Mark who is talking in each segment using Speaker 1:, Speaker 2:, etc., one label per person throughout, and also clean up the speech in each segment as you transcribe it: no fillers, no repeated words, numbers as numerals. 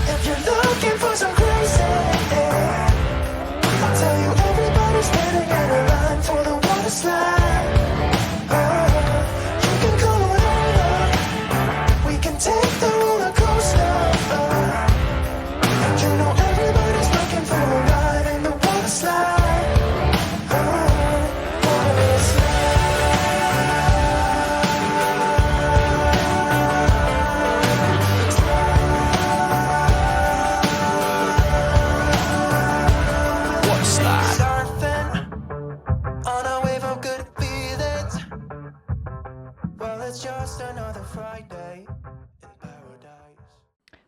Speaker 1: If you're looking for some crazy, I'll tell you everybody's standing in a line for the water slide. You can come on over, we can take the roller coaster. And you know everybody's looking for a ride in the water slide. Water slide. Surfing on a wave of good feelings. Well, it's just another Friday in paradise.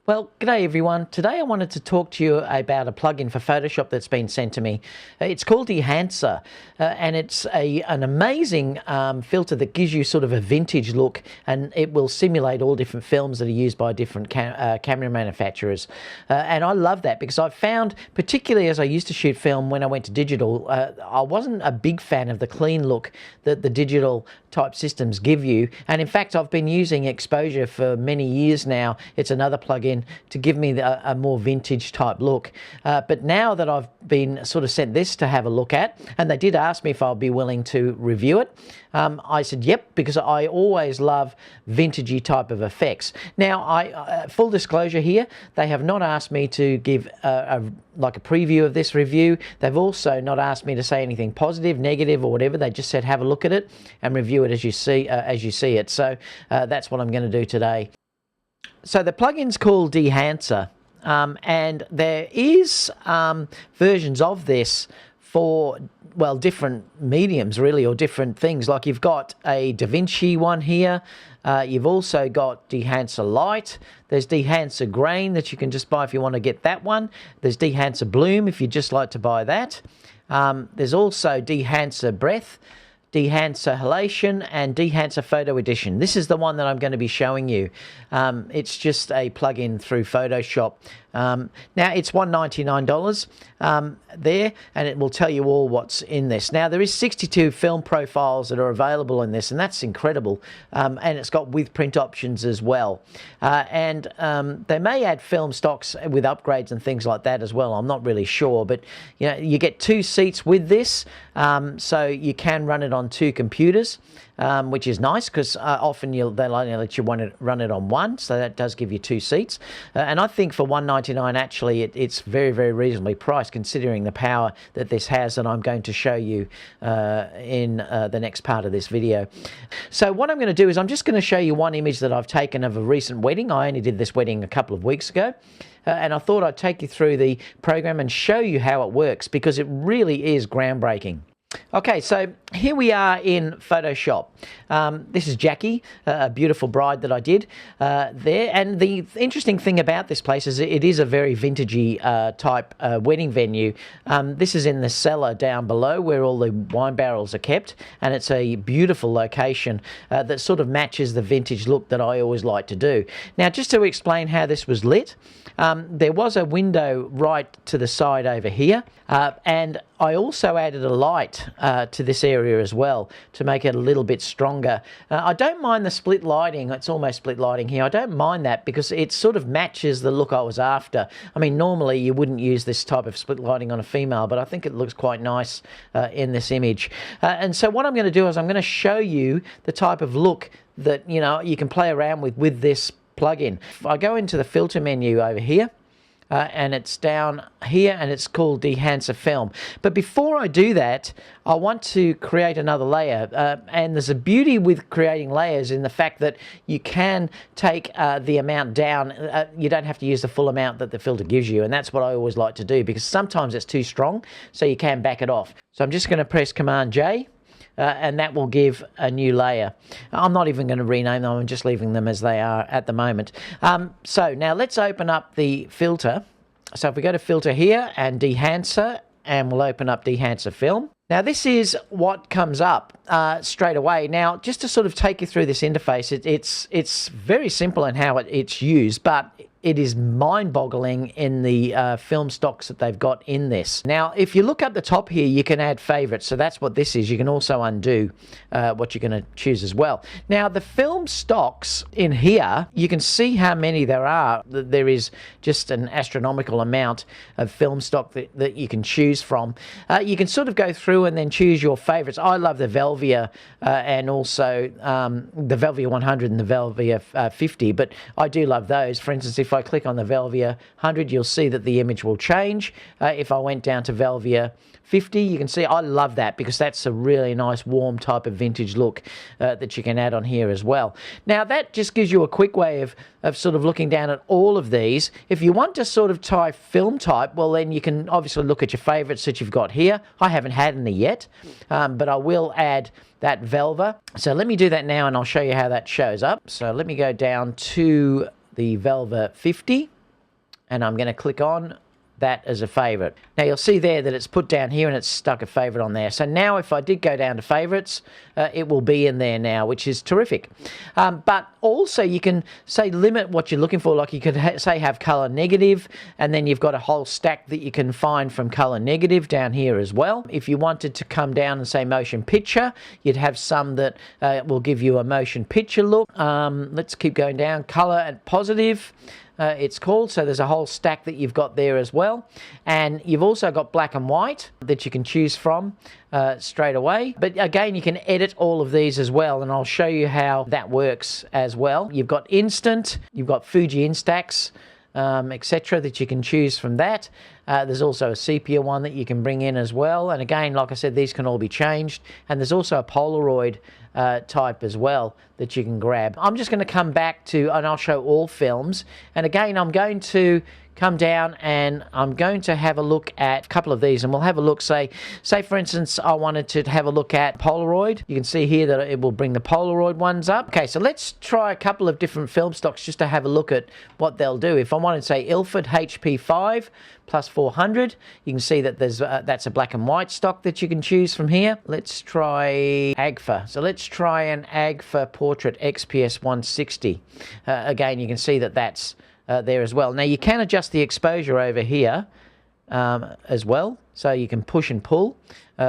Speaker 2: Well, g'day everyone. Today I wanted to talk to you about a plugin for Photoshop that's been sent to me. It's called Dehancer, and it's an amazing filter that gives you sort of a vintage look, and it will simulate all different films that are used by different camera manufacturers. And I love that because I've found, particularly as I used to shoot film when I went to digital, I wasn't a big fan of the clean look that the digital type systems give you. And in fact, I've been using Exposure for many years now. It's another plugin to give me a more vintage type look. But now that I've been sort of sent this to have a look at, and they did ask me if I'll be willing to review it, I said yep, because I always love vintagey type of effects. Now, full disclosure here, they have not asked me to give like a preview of this review. They've also not asked me to say anything positive, negative, or whatever. They just said have a look at it and review it as you see it. So that's what I'm going to do today. So the plugin's called Dehancer, and there is versions of this for, well, different mediums really, or different things. Like you've got a DaVinci one here. You've also got Dehancer Light. There's Dehancer Grain that you can just buy if you want to get that one. There's Dehancer Bloom if you'd just like to buy that. There's also Dehancer Breath, Dehancer Halation, and Dehancer Photo Edition. This is the one that I'm going to be showing you. It's just a plugin through Photoshop. Now it's $199 there, and it will tell you all what's in this. Now there is 62 film profiles that are available in this, and that's incredible. And it's got with print options as well. And they may add film stocks with upgrades and things like that as well. I'm not really sure, but you know, you get 2 seats with this, so you can run it on 2 computers, which is nice because often they'll only let you run it on one, so that does give you 2 seats. And I think for $199 actually it's very, very reasonably priced considering the power that this has, and I'm going to show you in the next part of this video. So what I'm going to do is I'm just going to show you one image that I've taken of a recent wedding. I only did this wedding a couple of weeks ago. And I thought I'd take you through the program and show you how it works because it really is groundbreaking. Okay, so here we are in Photoshop. This is Jackie, a beautiful bride that I did there. And the interesting thing about this place is it is a very vintagey type wedding venue. This is in the cellar down below where all the wine barrels are kept. And it's a beautiful location that sort of matches the vintage look that I always like to do. Now, just to explain how this was lit, there was a window right to the side over here. And I also added a light to this area as well to make it a little bit stronger. I don't mind the split lighting. It's almost split lighting here. I don't mind that because it sort of matches the look I was after. I mean, normally you wouldn't use this type of split lighting on a female, but I think it looks quite nice in this image. And so what I'm going to do is I'm going to show you the type of look that, you know, you can play around with this plugin. If I go into the filter menu over here, and it's down here, and it's called Dehancer Film. But before I do that, I want to create another layer. And there's a beauty with creating layers in the fact that you can take the amount down. You don't have to use the full amount that the filter gives you, and that's what I always like to do because sometimes it's too strong, so you can back it off. So I'm just going to press Command J. And that will give a new layer. I'm not even going to rename them, I'm just leaving them as they are at the moment. So now let's open up the filter. So if we go to Filter here and Dehancer, and we'll open up Dehancer Film. Now this is what comes up straight away. Now just to sort of take you through this interface, it's very simple in how it's used, but it is mind-boggling in the film stocks that they've got in this. Now, if you look up the top here, you can add favorites. So that's what this is. You can also undo what you're going to choose as well. Now, the film stocks in here, you can see how many there are. There is just an astronomical amount of film stock that you can choose from. You can sort of go through and then choose your favorites. I love the Velvia and also the Velvia 100 and the Velvia 50, but I do love those. For instance, if I click on the Velvia 100, you'll see that the image will change. If I went down to Velvia 50, you can see I love that because that's a really nice warm type of vintage look that you can add on here as well. Now that just gives you a quick way of sort of looking down at all of these. If you want to sort of tie film type, well then you can obviously look at your favorites that you've got here. I haven't had any yet, but I will add that Velva. So let me do that now and I'll show you how that shows up. So let me go down to the Velva 50 and I'm going to click on that as a favorite. Now you'll see there that it's put down here and it's stuck a favorite on there. So now if I did go down to favorites, it will be in there now, which is terrific. But also you can say limit what you're looking for. Like you could say have color negative, and then you've got a whole stack that you can find from color negative down here as well. If you wanted to come down and say motion picture, you'd have some that will give you a motion picture look. Let's keep going down. Color and positive. It's called. So there's a whole stack that you've got there as well. And you've also got black and white that you can choose from straight away. But again, you can edit all of these as well, and I'll show you how that works as well. You've got instant, you've got Fuji Instax, etc. that you can choose from that. There's also a sepia one that you can bring in as well. And again, like I said, these can all be changed. And there's also a Polaroid type as well that you can grab. I'm just going to come back to, and I'll show all films. And again, I'm going to come down and I'm going to have a look at a couple of these, and we'll have a look, say for instance, I wanted to have a look at Polaroid. You can see here that it will bring the Polaroid ones up. Okay, so let's try a couple of different film stocks just to have a look at what they'll do. If I wanted to say Ilford HP5 plus 400, you can see that there's that's a black and white stock that you can choose from here. Let's try Agfa. So let's try an Agfa Portrait XPS 160. Again, you can see that that's there as well. Now you can adjust the exposure over here as well, so you can push and pull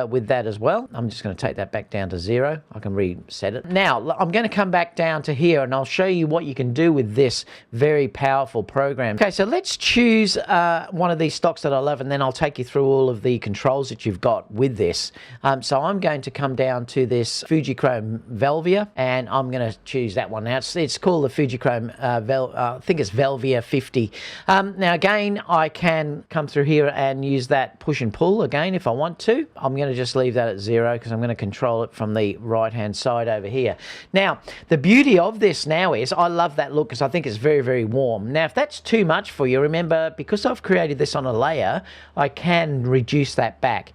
Speaker 2: with that as well. I'm just going to take that back down to 0. I can reset it. Now I'm going to come back down to here and I'll show you what you can do with this very powerful program. Okay, so let's choose one of these stocks that I love, and then I'll take you through all of the controls that you've got with this. So I'm going to come down to this Fujichrome Velvia, and I'm going to choose that one. Now it's called the Fujichrome I think it's Velvia 50. Now again, I can come through here and use that push and pull again if I want to. I'm going to just leave that at 0 because I'm going to control it from the right hand side over here. Now the beauty of this now is I love that look because I think it's very, very warm. Now if that's too much for you, remember, because I've created this on a layer, I can reduce that back.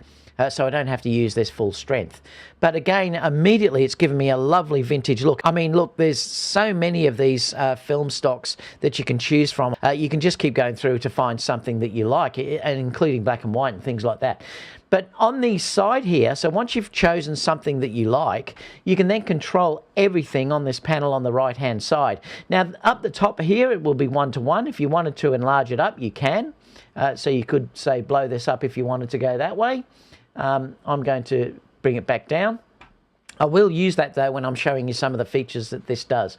Speaker 2: So I don't have to use this full strength. But again, immediately it's given me a lovely vintage look. I mean, look, there's so many of these film stocks that you can choose from. You can just keep going through to find something that you like, and including black and white and things like that. But on the side here, so once you've chosen something that you like, you can then control everything on this panel on the right-hand side. Now, up the top here, it will be 1:1. If you wanted to enlarge it up, you can. So you could, say, blow this up if you wanted to go that way. I'm going to bring it back down. I will use that though when I'm showing you some of the features that this does.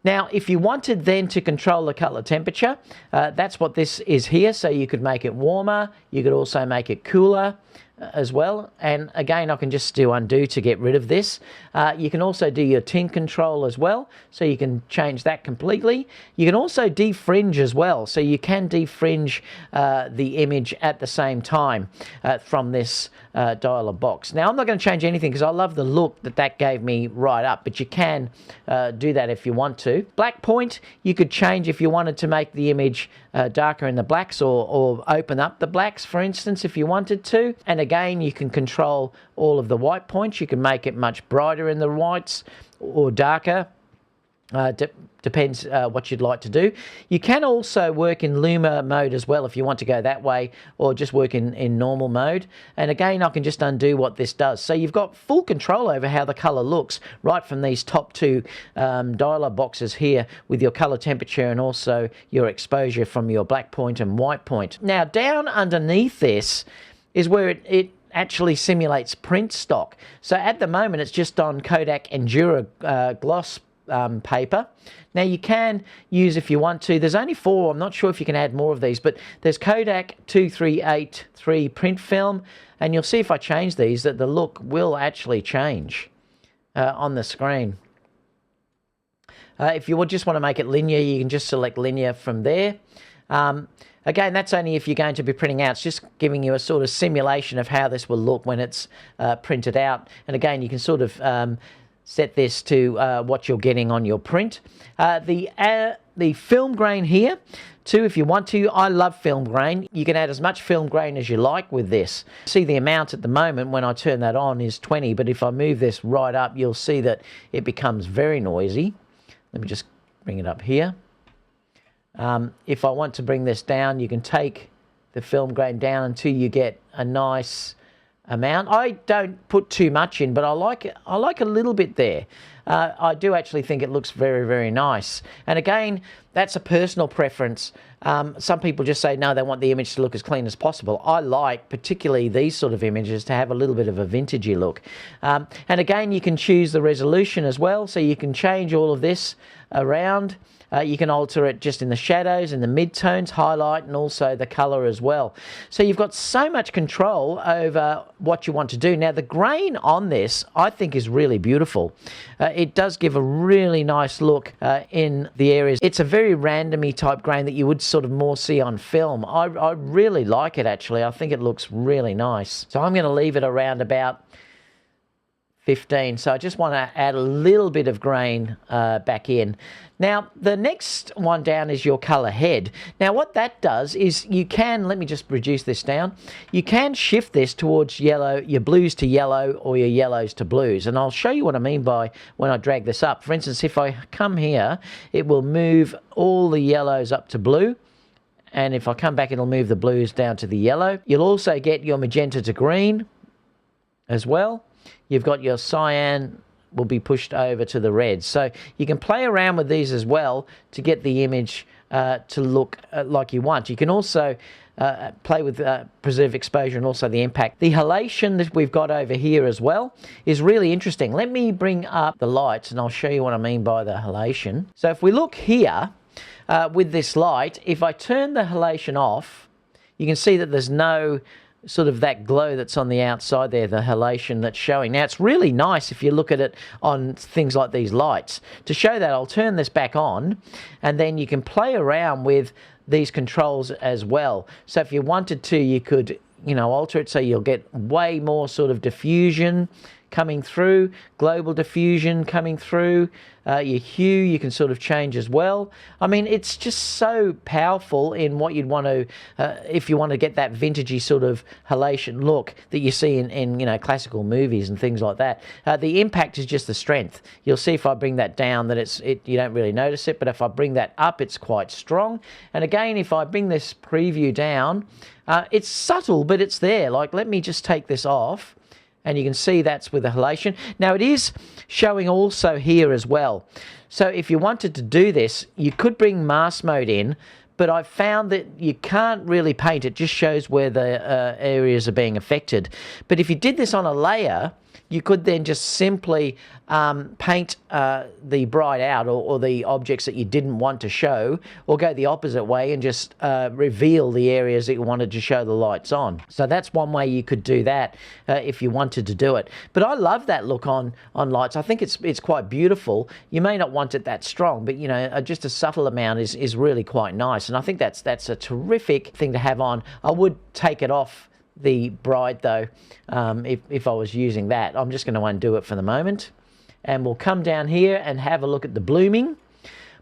Speaker 2: Now, if you wanted then to control the color temperature, that's what this is here. So you could make it warmer. You could also make it cooler as well. And again, I can just do undo to get rid of this. You can also do your tint control as well. So you can change that completely. You can also defringe as well. So you can defringe the image at the same time from this dialog box. Now, I'm not going to change anything because I love the look that gave me right up, but you can do that if you want to. Black point, you could change if you wanted to make the image darker in the blacks, or open up the blacks, for instance, if you wanted to. And again, you can control all of the white points. You can make it much brighter in the whites or darker Depends what you'd like to do. You can also work in Luma mode as well if you want to go that way, or just work in normal mode. And again, I can just undo what this does. So you've got full control over how the color looks right from these top two dialer boxes here with your color temperature and also your exposure from your black point and white point. Now down underneath this is where it actually simulates print stock. So at the moment it's just on Kodak Endura gloss paper. Now you can use, if you want to, there's only 4, I'm not sure if you can add more of these, but there's Kodak 2383 print film, and you'll see if I change these that the look will actually change on the screen. If you would just want to make it linear, you can just select linear from there. Again, that's only if you're going to be printing out. It's just giving you a sort of simulation of how this will look when it's printed out. And again, you can sort of set this to what you're getting on your print. The film grain here, too, if you want to. I love film grain. You can add as much film grain as you like with this. See, the amount at the moment when I turn that on is 20, but if I move this right up, you'll see that it becomes very noisy. Let me just bring it up here. If I want to bring this down, you can take the film grain down until you get a nice amount. I don't put too much in, but I like a little bit there. I do actually think it looks very, very nice. And again, that's a personal preference. Some people just say, no, they want the image to look as clean as possible. I like, particularly these sort of images, to have a little bit of a vintagey look. And again, you can choose the resolution as well, so you can change all of this around. You can alter it just in the shadows, in the midtones, highlight, and also the color as well. So you've got so much control over what you want to do. Now, the grain on this, I think, is really beautiful. It does give a really nice look in the areas. It's a very randomy type grain that you would sort of more see on film. I really like it, actually. I think it looks really nice. So I'm going to leave it around about 15. So I just want to add a little bit of grain back in. Now, the next one down is your color head. Now, what that does is you can, let me just reduce this down, you can shift this towards yellow, your blues to yellow or your yellows to blues. And I'll show you what I mean by when I drag this up. For instance, if I come here, it will move all the yellows up to blue. And if I come back, it'll move the blues down to the yellow. You'll also get your magenta to green as well. You've got your cyan will be pushed over to the red. So you can play around with these as well to get the image to look like you want. You can also play with preserve exposure and also the impact. The halation that we've got over here as well is really interesting. Let me bring up the lights and I'll show you what I mean by the halation. So if we look here with this light, if I turn the halation off, you can see that there's no sort of that glow that's on the outside there, the halation that's showing. Now, it's really nice if you look at it on things like these lights. To show that, I'll turn this back on, and then you can play around with these controls as well. So if you wanted to, you could, you know, alter it so you'll get way more sort of diffusion coming through, global diffusion coming through, your hue you can sort of change as well. I mean, it's just so powerful in what you'd want to, if you want to get that vintagey sort of halation look that you see in you know, classical movies and things like that. The impact is just the strength. You'll see if I bring that down that you don't really notice it, but if I bring that up, it's quite strong. And again, if I bring this preview down, it's subtle, but it's there. Like, let me just take this off. And you can see that's with the halation. Now, it is showing also here as well. So if you wanted to do this, you could bring mask mode in, but I've found that you can't really paint. It just shows where the areas are being affected. But if you did this on a layer, you could then just simply paint the bright out or the objects that you didn't want to show, or go the opposite way and just reveal the areas that you wanted to show the lights on. So that's one way you could do that if you wanted to do it. But I love that look on lights. I think it's quite beautiful. You may not want it that strong, but you know, just a subtle amount is really quite nice. And I think that's a terrific thing to have on. I would take it off the bright though, if I was using that. I'm just going to undo it for the moment, and we'll come down here and have a look at the blooming.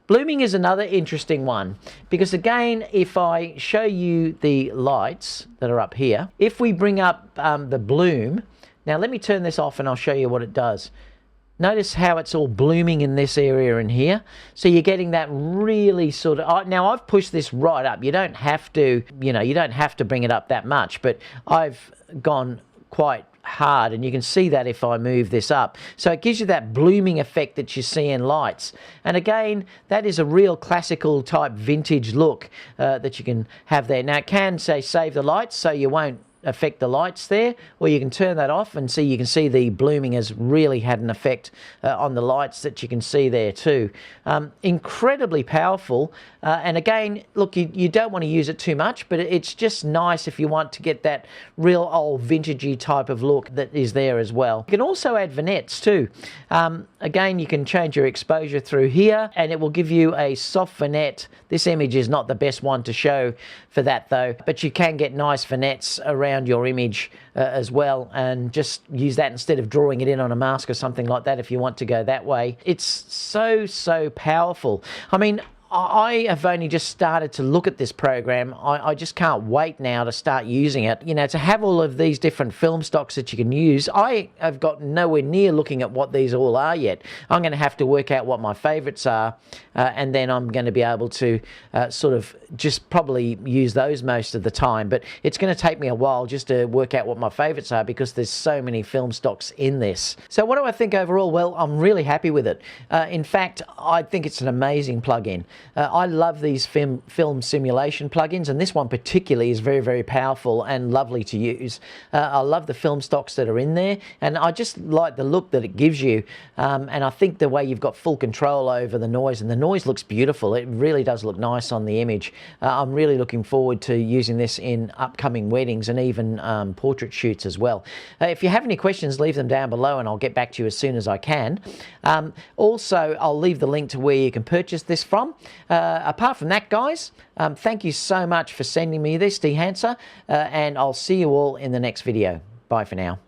Speaker 2: Blooming is another interesting one, because again, if I show you the lights that are up here, if we bring up the bloom, now let me turn this off and I'll show you what it does. Notice how it's all blooming in this area in here. So you're getting that really sort of, now I've pushed this right up. You don't have to, you don't have to bring it up that much, but I've gone quite hard, and you can see that if I move this up. So it gives you that blooming effect that you see in lights. And again, that is a real classical type vintage look that you can have there. Now it can say save the lights so you won't affect the lights there, or you can turn that off and see, you can see the blooming has really had an effect on the lights that you can see there too. Incredibly powerful, and again, look, you don't want to use it too much, but it's just nice if you want to get that real old vintagey type of look that is there as well. You can also add vignettes too. Again, you can change your exposure through here and it will give you a soft vignette. This image is not the best one to show for that though, but you can get nice vignettes around your image as well, and just use that instead of drawing it in on a mask or something like that if you want to go that way. It's so powerful. I mean, I have only just started to look at this program. I just can't wait now to start using it. To have all of these different film stocks that you can use. I have got nowhere near looking at what these all are yet. I'm going to have to work out what my favorites are, and then I'm going to be able to sort of just probably use those most of the time. But it's going to take me a while just to work out what my favorites are, because there's so many film stocks in this. So what do I think overall? Well, I'm really happy with it. In fact, I think it's an amazing plugin. I love these film simulation plugins, and this one particularly is very powerful and lovely to use. I love the film stocks that are in there, and I just like the look that it gives you, and I think the way you've got full control over the noise, and the noise looks beautiful. It really does look nice on the image. I'm really looking forward to using this in upcoming weddings and even portrait shoots as well. If you have any questions, leave them down below and I'll get back to you as soon as I can. Also, I'll leave the link to where you can purchase this from. Apart from that, guys, thank you so much for sending me this, Dehancer, and I'll see you all in the next video. Bye for now.